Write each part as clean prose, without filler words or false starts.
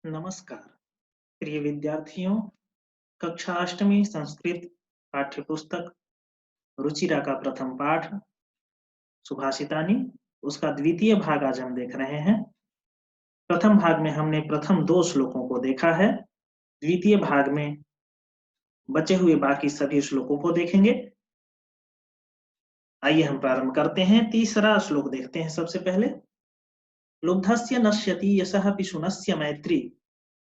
नमस्कार प्रिय विद्यार्थियों। कक्षा अष्टमी संस्कृत पाठ्य पुस्तक रुचिरा का प्रथम पाठ सुभाषितानी उसका द्वितीय भाग आज हम देख रहे हैं। प्रथम भाग में हमने प्रथम दो श्लोकों को देखा है। द्वितीय भाग में बचे हुए बाकी सभी श्लोकों को देखेंगे। आइए हम प्रारंभ करते हैं। तीसरा श्लोक देखते हैं सबसे पहले। लुब्धस्य नश्यति यशः पिशुनस्य मैत्री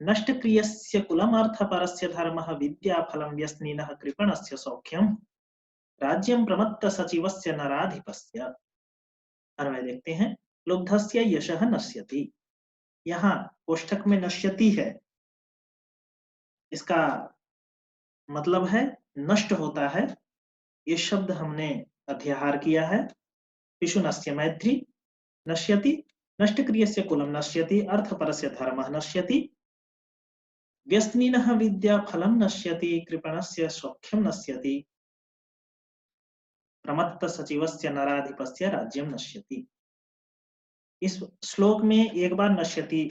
नष्टक्रियस्य कुलमर्थपरस्य धर्मः विद्याफलं व्यसनिनः कृपणस्य सौख्यम् राज्यं प्रमत्त सचिवस्य नराधिपस्य। अन्वय देखते हैं। लुब्धस्य यशः नश्यति, यहाँ कोष्ठक में नश्यति है, इसका मतलब है नष्ट होता है। ये शब्द हमने अध्याहार किया है। पिशुनस्य मैत्री नश्यति, नष्टक्रियस्य कुलम नश्यति, अर्थपरस्य धर्मः नश्यति, व्यसनिनः विद्याफलं नश्यति, कृपणस्य सौख्यं नश्यति, प्रमत्त सचिवस्य नराधिपस्य राज्यं नश्यति। इस श्लोक में एक बार नश्यति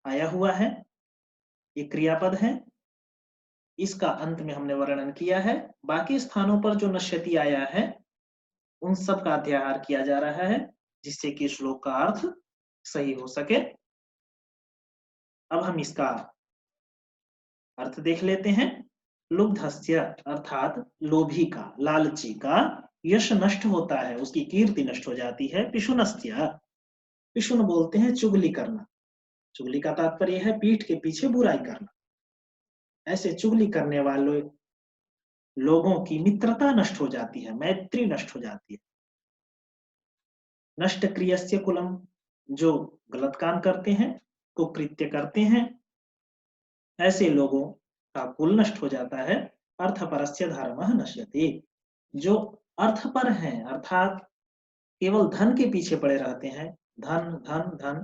आया हुआ है, ये क्रियापद है। इसका अंत में हमने वर्णन किया है। बाकी स्थानों पर जो नश्यति आया है उन सब का अध्याहार किया जा रहा है, जिससे कि श्लोक का अर्थ सही हो सके। अब हम इसका अर्थ देख लेते हैं। लुब्धस्य अर्थात लोभी का, लालची का, यश नष्ट होता है, उसकी कीर्ति नष्ट हो जाती है। पिशुनस्य, पिशुन बोलते हैं चुगली करना। चुगली का तात्पर्य है पीठ के पीछे बुराई करना। ऐसे चुगली करने वाले लोगों की मित्रता नष्ट हो जाती है, मैत्री नष्ट हो जाती है। नष्ट क्रियस्य कुलम, जो गलत काम करते हैं, कुकृत्य करते हैं, ऐसे लोगों का कुल नष्ट हो जाता है। अर्थपरस्य धर्मः नश्यति, जो अर्थ पर हैं अर्थात केवल धन के पीछे पड़े रहते हैं, धन धन धन,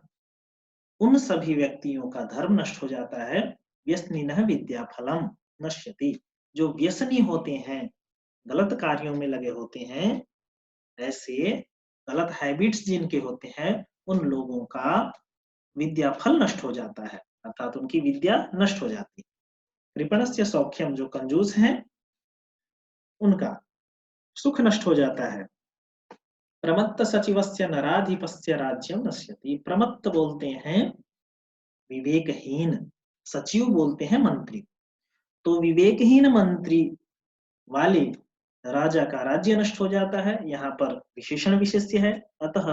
उन सभी व्यक्तियों का धर्म नष्ट हो जाता है। व्यसनिनः विद्याफलम नश्यति, जो व्यसनी होते हैं, गलत कार्यों में लगे होते हैं, ऐसे गलत हैबिट्स जिनके होते हैं, उन लोगों का विद्याफल नष्ट हो जाता है, अर्थात उनकी विद्या नष्ट हो जाती है। कृपणस्य सौख्यम, जो कंजूस हैं उनका सुख नष्ट हो जाता है। प्रमत्त सचिवस्य नराधिपस्य राज्यम नश्यति, प्रमत्त बोलते हैं विवेकहीन, सचिव बोलते हैं मंत्री। तो विवेकहीन मंत्री वाले राजा का राज्य नष्ट हो जाता है। यहाँ पर विशेषण विशेष्य है, अतः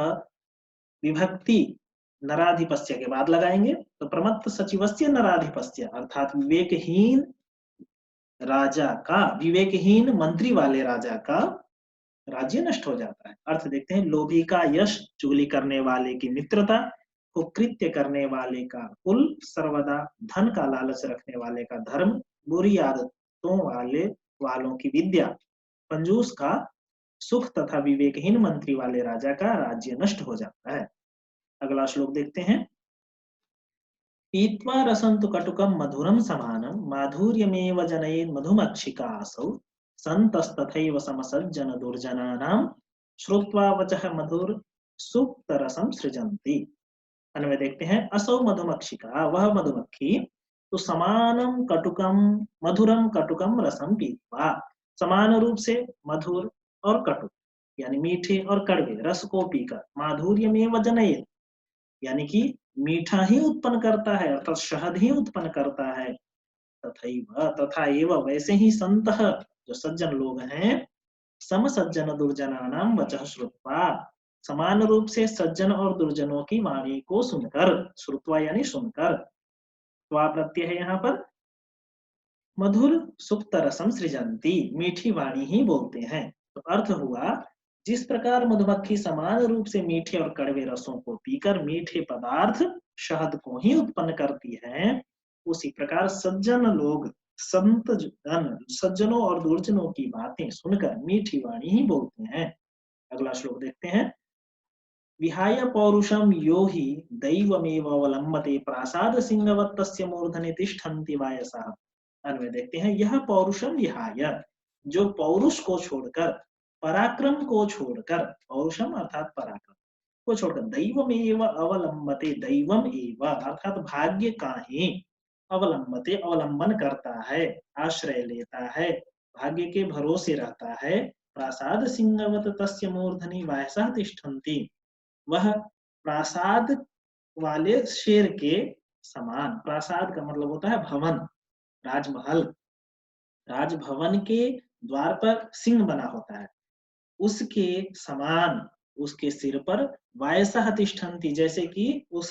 विभक्ति नराधिपस्य के बाद लगाएंगे। तो प्रमत्त सचिवस्य नराधिपस्य अर्थात विवेकहीन राजा का, विवेकहीन मंत्री वाले राजा का राज्य नष्ट हो जाता है। अर्थ देखते हैं। लोभी का यश, चुगली करने वाले की मित्रता, कुकृत्य करने वाले का कुल, सर्वदा धन का लालच रखने वाले का धर्म, बुरी आदतों वालों की विद्या, कंजूस का सुख तथा विवेकहीन मंत्री वाले राजा का राज्य नष्ट हो जाता है। अगला श्लोक देखते हैं। पीत्वा रसं तु कटुकं मधुरं समानं माधुर्यमेव जनयेत् मधुमक्षिकासौ सन्तस्तथैव समसज्जन दुर्जनानां श्रुत्वा वचः मधुर सुप्तरसं सृजन्ति। अन्वय देखते हैं। असौ मधुमक्षिका, वह मधुमक्खी, तो समानम कटुकम, मधुरम कटुकम रसम पीत्वा, समान रूप से मधुर और कटु यानी मीठे और कड़वे रस को पीकर, माधुर्यमेव जनयेत् यानी कि मीठा ही उत्पन्न करता है, अर्थात शहद ही उत्पन्न करता है। तथा एवं वैसे ही संतः, जो सज्जन लोग हैं, सम सज्जन दुर्जनानां वचः श्रुत्वा, समान रूप से सज्जन और दुर्जनों की वाणी को सुनकर, श्रुत्वा यानी सुनकर, त्वा प्रत्यय है यहाँ पर, मधुर सुप्त रसम सृजंती, मीठी वाणी ही बोलते हैं। तो अर्थ हुआ, जिस प्रकार मधुमक्खी समान रूप से मीठे और कड़वे रसों को पीकर मीठे पदार्थ शहद को ही उत्पन्न करती है, उसी प्रकार सज्जन लोग, संत जन, सज्जनों और दुर्जनों की बातें सुनकर मीठी वाणी ही बोलते हैं। अगला श्लोक देखते हैं। विहाय पौरुषम यो हि दैवमेव अवलंबते प्रासाद सिंहवत् तस्य मूर्धनि तिष्ठन्ति वायसः। अन्वय देखते हैं। यह पौरुषम विहाय, जो पौरुष को छोड़कर, पराक्रम को छोड़कर, पौरुषम अर्थात पराक्रम, को छोड़कर दैवमेव अवलंबते, दैवम एव अर्थात भाग्य का ही अवलंबते अवलंबन करता है, आश्रय लेता है, भाग्य के भरोसे रहता है। प्रासाद सिंहवत तस्य मूर्धनि वायसः तिष्ठन्ति, वह प्रासाद वाले शेर के समान, प्रासाद का मतलब होता है भवन, राजमहल, राजभवन के द्वार पर सिंह बना होता है, उसके समान उसके सिर पर वायसः तिष्ठन्ति, जैसे कि उस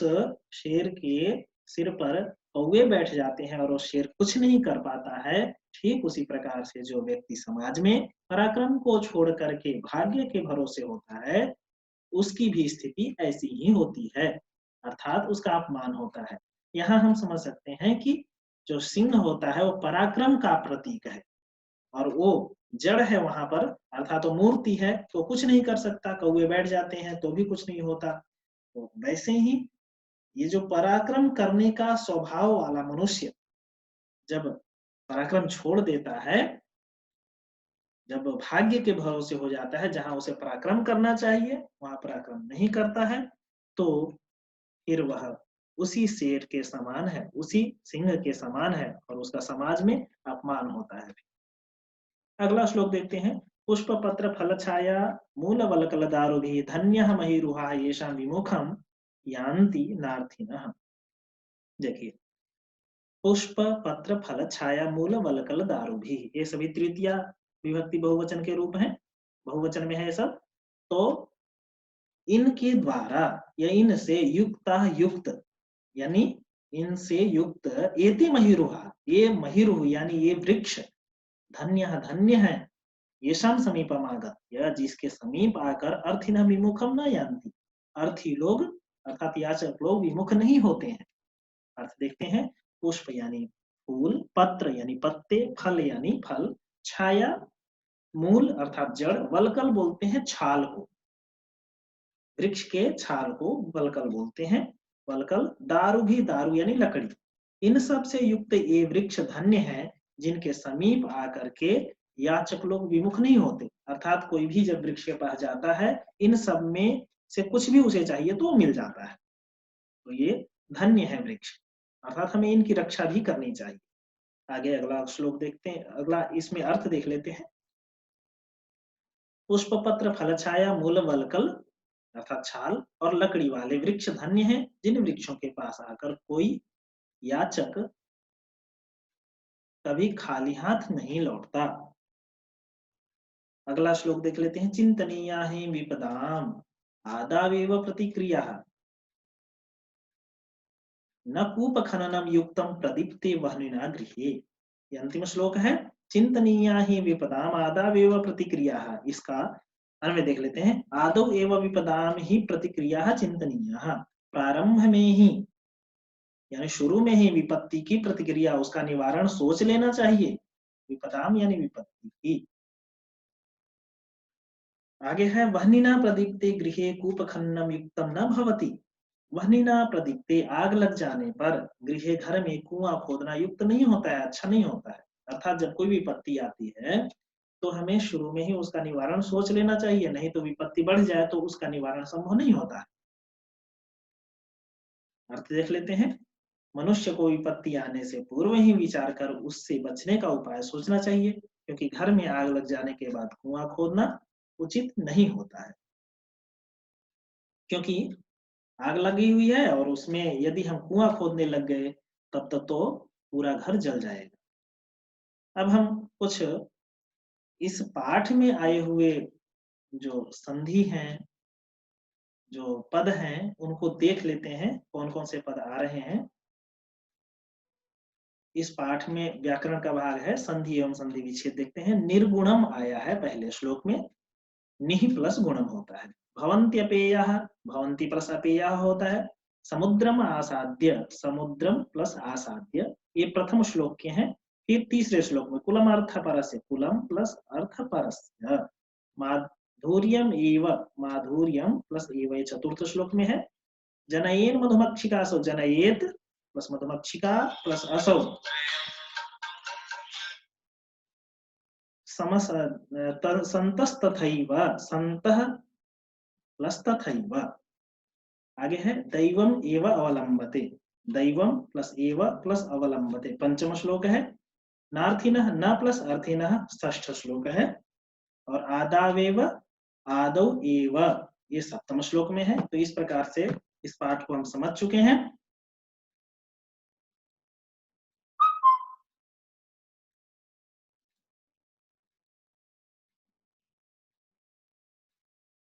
शेर के सिर पर कौवे बैठ जाते हैं और वो शेर कुछ नहीं कर पाता है, ठीक उसी प्रकार से जो व्यक्ति समाज में पराक्रम को छोड़ करके भाग्य के भरोसे होता है, उसकी भी स्थिति ऐसी ही होती है, अर्थात उसका अपमान होता है। यहाँ हम समझ सकते हैं कि जो सिंह होता है वो पराक्रम का प्रतीक है और वो जड़ है वहां पर, अर्थात तो मूर्ति है तो कुछ नहीं कर सकता, कौवे बैठ जाते हैं तो भी कुछ नहीं होता। तो वैसे ही ये जो पराक्रम करने का स्वभाव वाला मनुष्य जब पराक्रम छोड़ देता है, जब भाग्य के भरोसे हो जाता है, जहां उसे पराक्रम करना चाहिए वहां पराक्रम नहीं करता है, तो फिर वह उसी शेर के समान है, उसी सिंह के समान है और उसका समाज में अपमान होता है। अगला श्लोक देखते हैं। पुष्प पत्र फल छाया मूल वलकल दारुभि धन्य महिरुहा येषां विमुखम यान्ति नार्थिनः। देखिए, पुष्प पत्र फल छाया मूल वलकल दारुभि, ये सभी तृतीया विभक्ति बहुवचन के रूप हैं, बहुवचन में है सब। तो इनके द्वारा या इनसे युक्ता युक्त, यानी इनसे युक्त एति महिरुहा, ये महिरुह यानी ये वृक्ष धन्य धन्य है, येषाम समीपम आगत्य, जिसके समीप आकर अर्थिन विमुखम न यान्ति, अर्थी लोग अर्थात याचक लोग विमुख नहीं होते हैं। अर्थ देखते हैं। पुष्प यानी फूल, पत्र यानी पत्ते, फल यानी फल, छाया मूल अर्थात जड़, वलकल बोलते हैं छाल को, वृक्ष के छाल को वलकल बोलते हैं, वलकल, दारु भी दारु यानी लकड़ी, इन सब से युक्त ये वृक्ष धन्य है जिनके समीप आकर के याचक लोग विमुख नहीं होते, अर्थात कोई भी जब वृक्ष के पास जाता है इन सब में से कुछ भी उसे चाहिए तो वो मिल जाता है, तो ये धन्य है वृक्ष, अर्थात हमें इनकी रक्षा भी करनी चाहिए। आगे अगला श्लोक देखते हैं, अगला इसमें अर्थ देख लेते हैं। पुष्प पत्र फल छाया मूल वलकल अर्थात छाल और लकड़ी वाले वृक्ष धन्य हैं, जिन वृक्षों के पास आकर कोई याचक कभी खाली हाथ नहीं लौटता। अगला श्लोक देख लेते हैं। चिंतनीया ही विपदाम आदावेव प्रतिक्रिया न कूप खननम युक्तम प्रदीप्ते वहनिना गृहे, ये अंतिम श्लोक है। चिंतनीया ही विपदाम आदावेव प्रतिक्रिया, इसका अन्वय देख लेते हैं। आदौ एव विपदाम ही प्रतिक्रिया चिंतनीय, प्रारंभ में ही यानी शुरू में ही विपत्ति की प्रतिक्रिया, उसका निवारण सोच लेना चाहिए, विपदाम यानी विपत्ति की। आगे है वह्निना प्रदीप्ते गृहे कूप खननम युक्तम न भवति, वह्निना प्रदीप्ते आग लग जाने पर गृहे घर में कुआं खोदना युक्त नहीं होता है, अच्छा नहीं होता है, अर्थात जब कोई विपत्ति आती है तो हमें शुरू में ही उसका निवारण सोच लेना चाहिए, नहीं तो विपत्ति बढ़ जाए तो उसका निवारण संभव नहीं होता है। अर्थ देख लेते हैं। मनुष्य को विपत्ति आने से पूर्व ही विचार कर उससे बचने का उपाय सोचना चाहिए, क्योंकि घर में आग लग जाने के बाद कुआं खोदना उचित नहीं होता है, क्योंकि आग लगी हुई है और उसमें यदि हम कुआं खोदने लग गए तब तक तो पूरा घर जल जाएगा। अब हम कुछ इस पाठ में आए हुए जो संधि हैं, जो पद हैं, उनको देख लेते हैं कौन कौन से पद आ रहे हैं। इस पाठ में व्याकरण का भाग है, संधि एवं संधि विच्छेद देखते हैं। निर्गुणम आया है पहले श्लोक में, निहि प्लस गुणम होता है। भवन्त्यपेयः, भवन्ति प्लस अपेयः होता है। समुद्रम आसाद्य, समुद्रम प्लस आसाद्य, ये प्रथम श्लोक के हैं। फिर तीसरे श्लोक में कुलम अर्थ परस्य, कुलम प्लस अर्थ परस्य, माधुर्यम एव, माधुर्यम प्लस एव, ये चतुर्थ श्लोक में है। जनयेन मधुमक्षिका सो, जनयेत प्लस मधुमक्षिका प्लस असौ, समस संतस्तथैव, संतः प्लस तथैव, आगे है दैवम एव अवलंबते, दैवम प्लस एव प्लस अवलंबते पंचम श्लोक है। नार्थिनः न प्लस अर्थिनः षष्ठ श्लोक है। और आदावेव आदौ एव ये सप्तम श्लोक में है। तो इस प्रकार से इस पाठ को हम समझ चुके हैं।